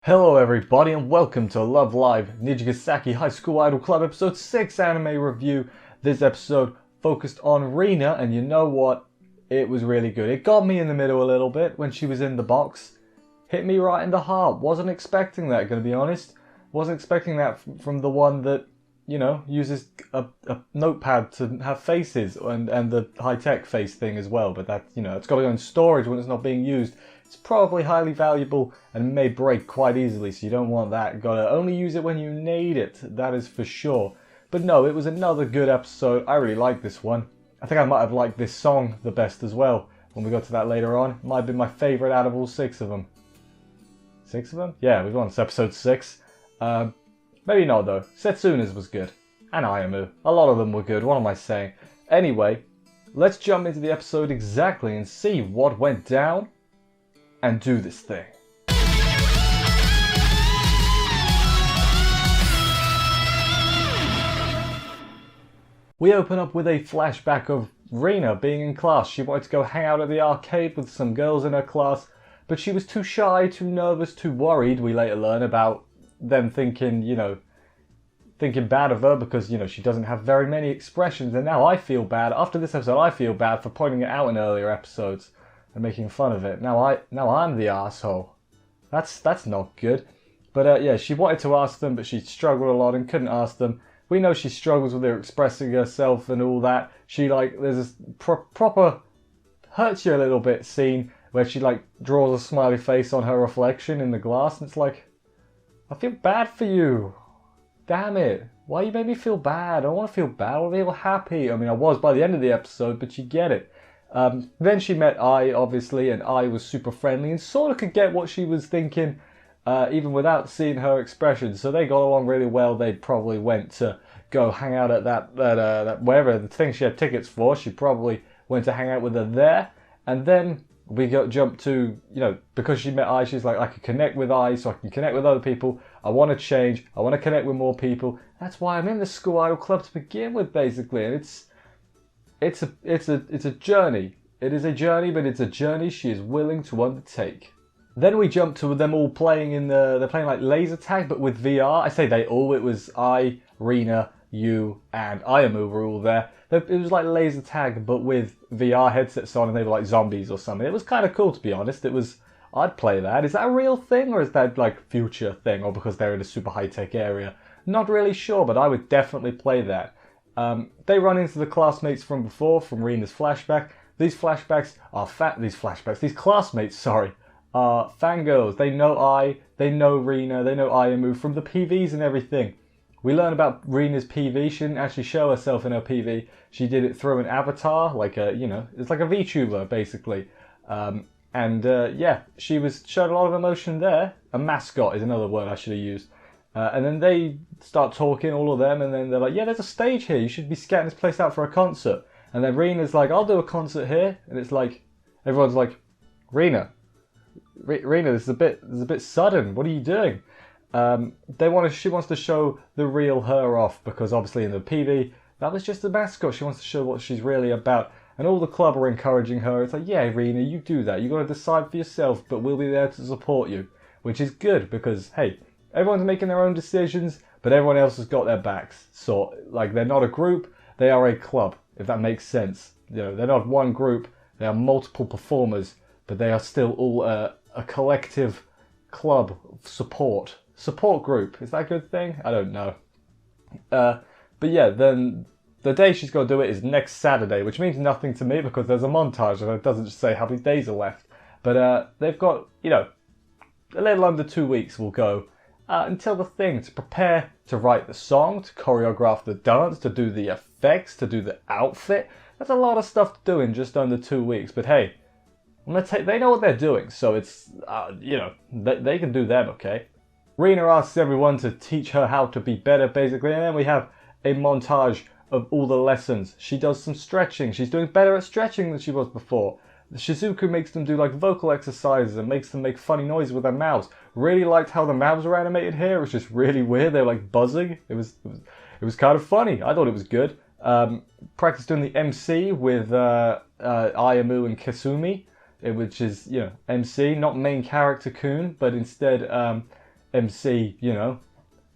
Hello everybody and welcome to Love Live Nijigasaki High School Idol Club episode 6 anime review. This episode focused on Rina, and you know what? It was really good. It got me in the middle a little bit when she was in the box. Hit me right in the heart. Wasn't expecting that, gonna be honest. Wasn't expecting that from the one that, you know, uses a notepad to have faces and the high-tech face thing as well. But that, you know, it's got to go in storage when it's not being used. It's probably highly valuable and may break quite easily, so you don't want that. Gotta only use it when you need it, that is for sure. But no, it was another good episode. I really liked this one. I think I might have liked this song the best as well when we got to that later on. It might have been my favourite out of all 6 of them. 6 of them? Yeah, we've gone to episode 6. Maybe not though. Setsuna's was good. And Ayamu. A lot of them were good, what am I saying? Anyway, let's jump into the episode exactly and see what went down. And do this thing. We open up with a flashback of Rina being in class. She wanted to go hang out at the arcade with some girls in her class, but she was too shy, too nervous, too worried. We later learn about them thinking, you know, thinking bad of her because, you know, she doesn't have very many expressions. And now I feel bad. After this episode, I feel bad for pointing it out in earlier episodes and making fun of it. Now I'm the asshole. That's not good. But yeah, she wanted to ask them, but she struggled a lot and couldn't ask them. We know she struggles with her expressing herself and all that. She there's this proper hurts you a little bit scene where she draws a smiley face on her reflection in the glass, and it's like, I feel bad for you. Damn it. Why you made me feel bad? I don't want to feel bad. I want to feel happy. I mean, I was by the end of the episode, but you get it. Then she met Ai, obviously, and Ai was super friendly and sort of could get what she was thinking, even without seeing her expressions. So they got along really well. They probably went to go hang out at that wherever the thing she had tickets for. She probably went to hang out with her there. And then we jump to, you know, because she met Ai, she's like, I can connect with Ai, so I can connect with other people. I want to change. I want to connect with more people. That's why I'm in the school idol club to begin with, basically. And it's a journey. It is a journey, but it's a journey she is willing to undertake. Then we jump to them all playing they're playing like laser tag, but with VR. I say they all, it was I, Rina, you, and Ayamu were all there. It was like laser tag, but with VR headsets on, and they were like zombies or something. It was kind of cool, to be honest. I'd play that. Is that a real thing, or is that like future thing, or because they're in a super high-tech area? Not really sure, but I would definitely play that. They run into the classmates from before, from Rina's flashback. These classmates, are fangirls. They know Ai, they know Rina, they know Ayamu from the PVs and everything. We learn about Rina's PV. She didn't actually show herself in her PV. She did it through an avatar, it's like a VTuber, basically. Yeah, she showed a lot of emotion there. A mascot is another word I should have used. And then they start talking, all of them, and then they're like, yeah, there's a stage here. You should be scouting this place out for a concert. And then Rina's like, I'll do a concert here. And it's like, everyone's like, Rina, this is a bit sudden. What are you doing? She wants to show the real her off, because obviously in the PV, that was just a mascot. She wants to show what she's really about. And all the club are encouraging her. It's like, yeah, Rina, you do that. You got to decide for yourself, but we'll be there to support you. Which is good, because, hey, everyone's making their own decisions, but everyone else has got their backs. So, they're not a group, they are a club, if that makes sense. You know, they're not one group, they are multiple performers, but they are still all a collective club support group. Is that a good thing? I don't know. But yeah, then the day she's got to do it is next Saturday, which means nothing to me because there's a montage and it doesn't just say how many days are left. But they've got, you know, a little under 2 weeks will go until the thing, to prepare to write the song, to choreograph the dance, to do the effects, to do the outfit. That's a lot of stuff to do in just under 2 weeks. But hey, they know what they're doing, so it's, you know, they can do them, okay? Rina asks everyone to teach her how to be better, basically, and then we have a montage of all the lessons. She does some stretching. She's doing better at stretching than she was before. Shizuku makes them do vocal exercises and makes them make funny noises with their mouths. Really liked how the mouths were animated here. It was just really weird. They were buzzing. It was kind of funny. I thought it was good. Practice doing the MC with Ayamu and Kasumi, which is, you know, MC, not main character Kun, but instead MC, you know.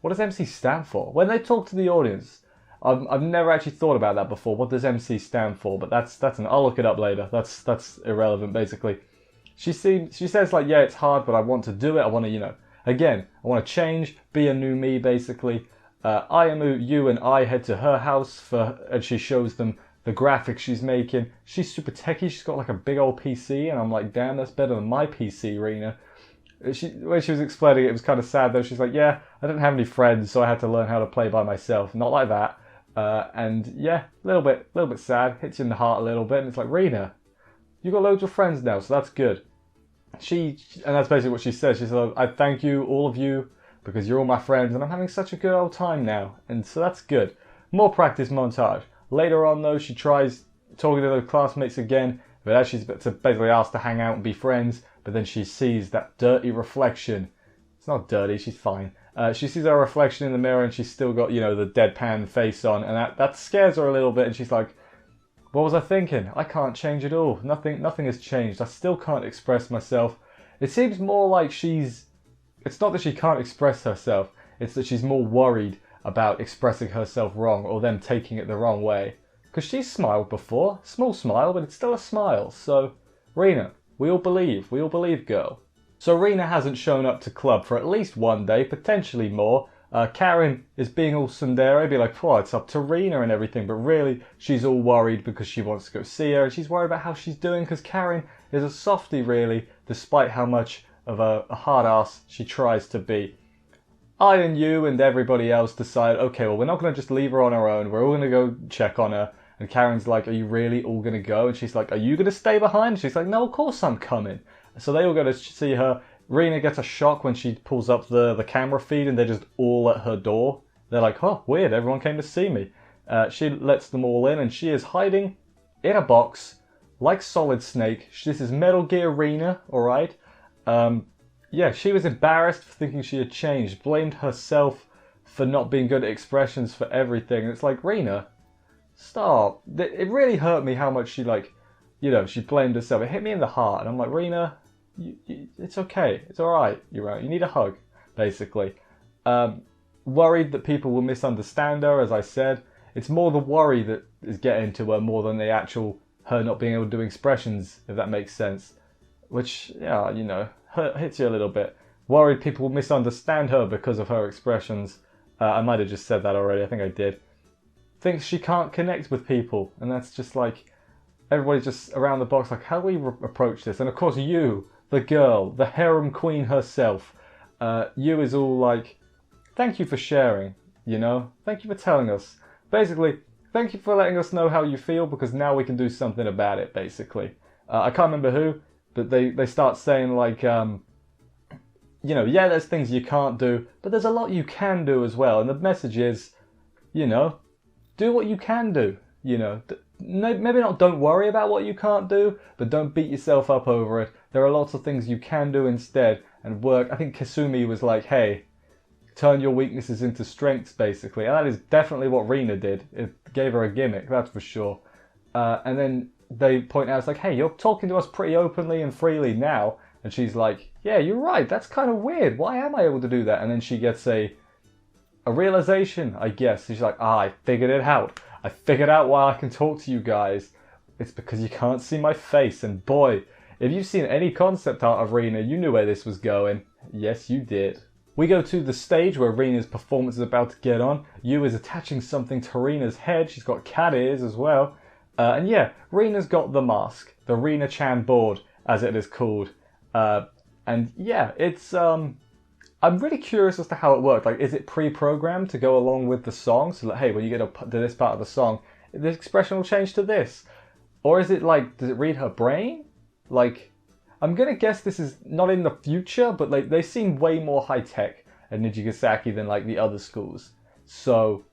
What does MC stand for? When they talk to the audience, I've never actually thought about that before. What does MC stand for? But I'll look it up later. That's irrelevant basically. She says like, yeah, it's hard, but I want to do it. I want to, you know, again, I want to change, be a new me basically. You and I head to her house and she shows them the graphics she's making. She's super techie. She's got like a big old PC, and I'm like, damn, that's better than my PC, Rina. When she was explaining it, it was kind of sad though. She's like, yeah, I didn't have any friends, so I had to learn how to play by myself. Not like that. And yeah, a little bit sad. Hits you in the heart a little bit, and it's like, Rina, you got loads of friends now, so that's good. And that's basically what she says. She said, I thank you, all of you, because you're all my friends, and I'm having such a good old time now. And so that's good. More practice montage. Later on, though, she tries talking to her classmates again, but as she's basically asked to hang out and be friends, but then she sees that dirty reflection. It's not dirty, she's fine. She sees her reflection in the mirror, and she's still got, you know, the deadpan face on, and that scares her a little bit, and she's like, what was I thinking? I can't change at all. Nothing has changed. I still can't express myself. It seems more like it's not that she can't express herself, it's that she's more worried about expressing herself wrong or them taking it the wrong way. Because she's smiled before. Small smile, but it's still a smile. So, Rina, we all believe, girl. So Rina hasn't shown up to club for at least one day, potentially more. Karen is being all tsundere, be like, oh, it's up to Rina and everything, but really she's all worried because she wants to go see her, and she's worried about how she's doing because Karen is a softie really, despite how much of a hard ass she tries to be. I and you and everybody else decide, okay, well, we're not going to just leave her on her own, we're all going to go check on her. And Karen's like, are you really all going to go? And she's like, are you going to stay behind? She's like, no, of course I'm coming. So they all go to see her. Rina gets a shock when she pulls up the camera feed and they're just all at her door. They're like, oh, weird, everyone came to see me. She lets them all in and she is hiding in a box like Solid Snake. This is Metal Gear Rina, alright? Yeah, she was embarrassed for thinking she had changed, blamed herself for not being good at expressions for everything. It's like, Rina, stop. It really hurt me how much she, like, you know, she blamed herself. It hit me in the heart, and I'm like, Rina, it's okay. It's alright. You're right. You need a hug, basically. Worried that people will misunderstand her, as I said. It's more the worry that is getting to her more than the actual her not being able to do expressions, if that makes sense. Which, yeah, you know, hits you a little bit. Worried people will misunderstand her because of her expressions. I might have just said that already. I think I did. Thinks she can't connect with people, and that's just like, everybody's just around the box like, how do we approach this? And of course you, the girl, the harem queen herself, you is all like, thank you for sharing, you know? Thank you for telling us. Basically, thank you for letting us know how you feel, because now we can do something about it, basically. I can't remember who, but they start saying like, you know, yeah, there's things you can't do, but there's a lot you can do as well. And the message is, you know, do what you can do, you know. Maybe not don't worry about what you can't do, but don't beat yourself up over it. There are lots of things you can do instead and work. I think Kasumi was like, hey, turn your weaknesses into strengths, basically. And that is definitely what Rina did. It gave her a gimmick, that's for sure. And then they point out, it's like, hey, you're talking to us pretty openly and freely now. And she's like, yeah, you're right, that's kind of weird. Why am I able to do that? And then she gets a realization, I guess. She's like, I figured it out. I figured out why I can talk to you guys. It's because you can't see my face. And boy, if you've seen any concept art of Rina, you knew where this was going. Yes, you did. We go to the stage where Rina's performance is about to get on. Yu is attaching something to Rina's head. She's got cat ears as well. And yeah, Rina's got the mask. The Rina-chan board, as it is called. And yeah, it's... I'm really curious as to how it worked. Like, is it pre-programmed to go along with the song? So, like, hey, when you get to this part of the song, the expression will change to this. Or is it like, does it read her brain? Like, I'm gonna guess this is not in the future, but like, they seem way more high-tech at Nijigasaki than like the other schools. So,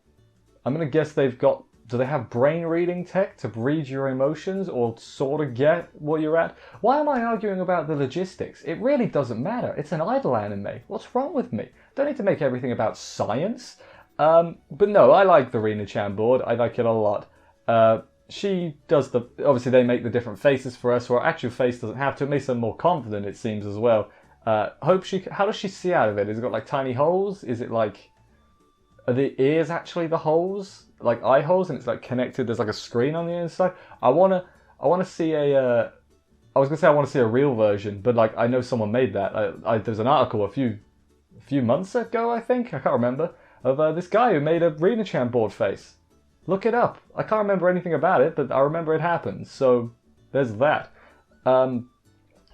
I'm gonna guess they've got, do they have brain reading tech to read your emotions or sort of get what you're at? Why am I arguing about the logistics? It really doesn't matter. It's an idol anime. What's wrong with me? Don't need to make everything about science. But no, I like the Rina-chan board. I like it a lot. She does obviously they make the different faces for us, so our actual face doesn't have to. It makes her more confident, it seems, as well. How does she see out of it? Is it got like tiny holes? Is it like, are the ears actually the holes, like eye holes, and it's like connected? There's like a screen on the inside. I wanna see a. I was gonna say I want to see a real version, but like I know someone made that. There's an article a few months ago, I think, I can't remember, of this guy who made a Rina-chan board face. Look it up. I can't remember anything about it, but I remember it happened. So there's that.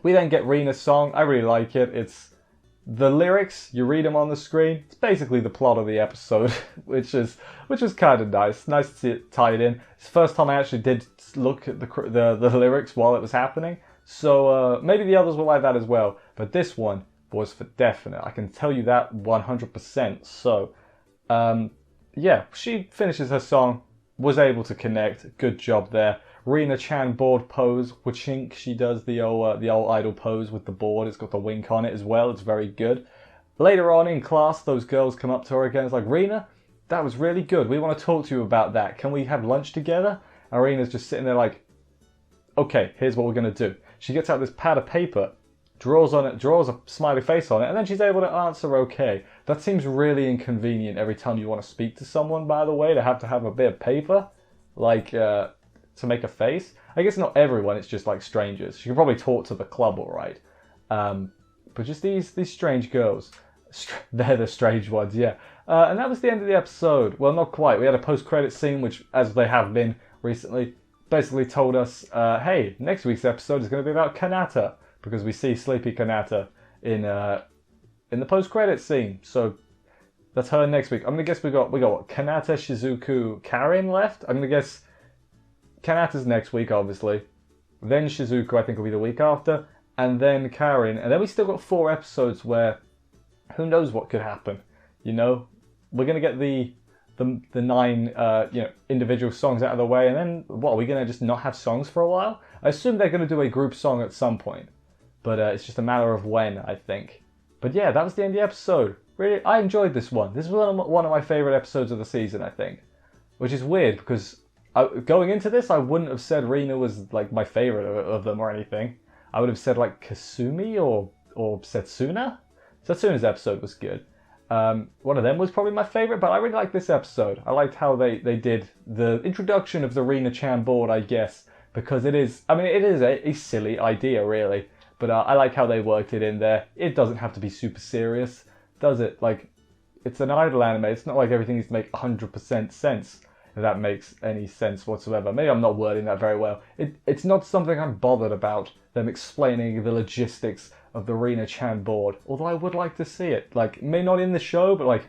We then get Rina's song. I really like it. It's the lyrics. You read them on the screen. It's basically the plot of the episode, which was kind of nice. Nice to see it tied in. It's the first time I actually did look at the lyrics while it was happening. So maybe the others were like that as well. But this one was for definite. I can tell you that 100%. So yeah, she finishes her song. Was able to connect. Good job there. Rina-chan board pose, wachink. She does the old idol pose with the board. It's got the wink on it as well. It's very good. Later on in class, those girls come up to her again. It's like, Rina, that was really good. We want to talk to you about that. Can we have lunch together? And Rina's just sitting there like, okay, here's what we're going to do. She gets out this pad of paper, draws a smiley face on it, and then she's able to answer okay. That seems really inconvenient every time you want to speak to someone, by the way, to have a bit of paper, like, to make a face. I guess not everyone, it's just like strangers. She can probably talk to the club alright. But just these strange girls. They're the strange ones, yeah. And that was the end of the episode. Well, not quite. We had a post-credit scene, which, as they have been recently, basically told us, hey, next week's episode is going to be about Kanata, because we see Sleepy Kanata in the post-credit scene. So that's her next week. I'm going to guess we got what? Kanata, Shizuku, Karin left? I'm going to guess Kanata's next week, obviously. Then Shizuku, I think, will be the week after. And then Karin. And then we still got 4 episodes where who knows what could happen. You know? We're going to get the 9 individual songs out of the way. And then, what, are we going to just not have songs for a while? I assume they're going to do a group song at some point. But it's just a matter of when, I think. But yeah, that was the end of the episode. Really, I enjoyed this one. This was one of my favourite episodes of the season, I think. Which is weird, because going into this, I wouldn't have said Rina was like my favourite of them or anything. I would have said like Kasumi or Setsuna. Setsuna's episode was good. One of them was probably my favourite, but I really liked this episode. I liked how they did the introduction of the Rina-chan board, I guess, because it is a silly idea, really. But I like how they worked it in there. It doesn't have to be super serious, does it? Like, it's an idol anime. It's not like everything needs to make 100% sense, if that makes any sense whatsoever. Maybe I'm not wording that very well. It's not something I'm bothered about, them explaining the logistics of the Rina-chan board. Although I would like to see it. Like, maybe not in the show, but like,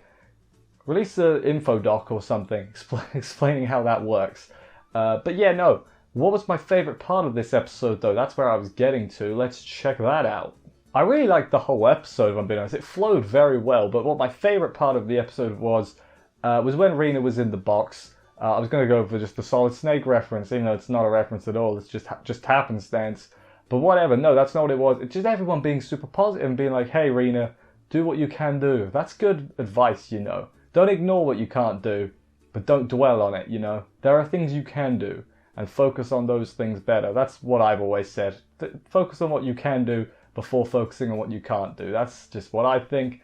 release an info doc or something explaining how that works. But yeah, no. What was my favourite part of this episode, though? That's where I was getting to. Let's check that out. I really liked the whole episode, if I'm being honest. It flowed very well, but what my favourite part of the episode was when Rina was in the box. I was going to go for just the Solid Snake reference, even though it's not a reference at all. It's just happenstance. But whatever, no, that's not what it was. It's just everyone being super positive and being like, hey, Rina, do what you can do. That's good advice, you know. Don't ignore what you can't do, but don't dwell on it, you know. There are things you can do. And focus on those things better. That's what I've always said. Focus on what you can do before focusing on what you can't do. That's just what I think.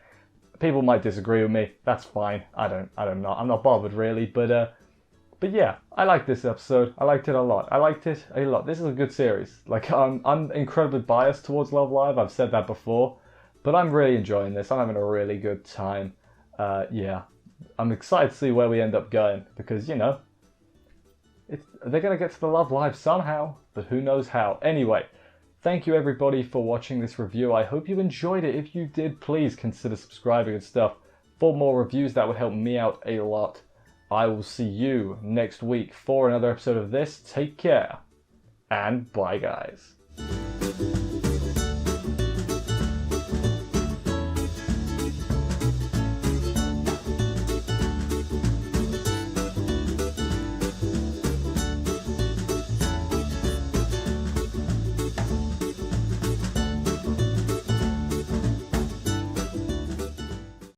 People might disagree with me. That's fine. I don't know. I'm not bothered really. But yeah, I liked this episode. I liked it a lot. I liked it a lot. This is a good series. Like I'm incredibly biased towards Love Live. I've said that before, but I'm really enjoying this. I'm having a really good time. Yeah, I'm excited to see where we end up going because you know. They're going to get to the Love Live somehow, but who knows how. Anyway, thank you everybody for watching this review. I hope you enjoyed it. If you did, please consider subscribing and stuff. For more reviews, that would help me out a lot. I will see you next week for another episode of this. Take care, and bye guys.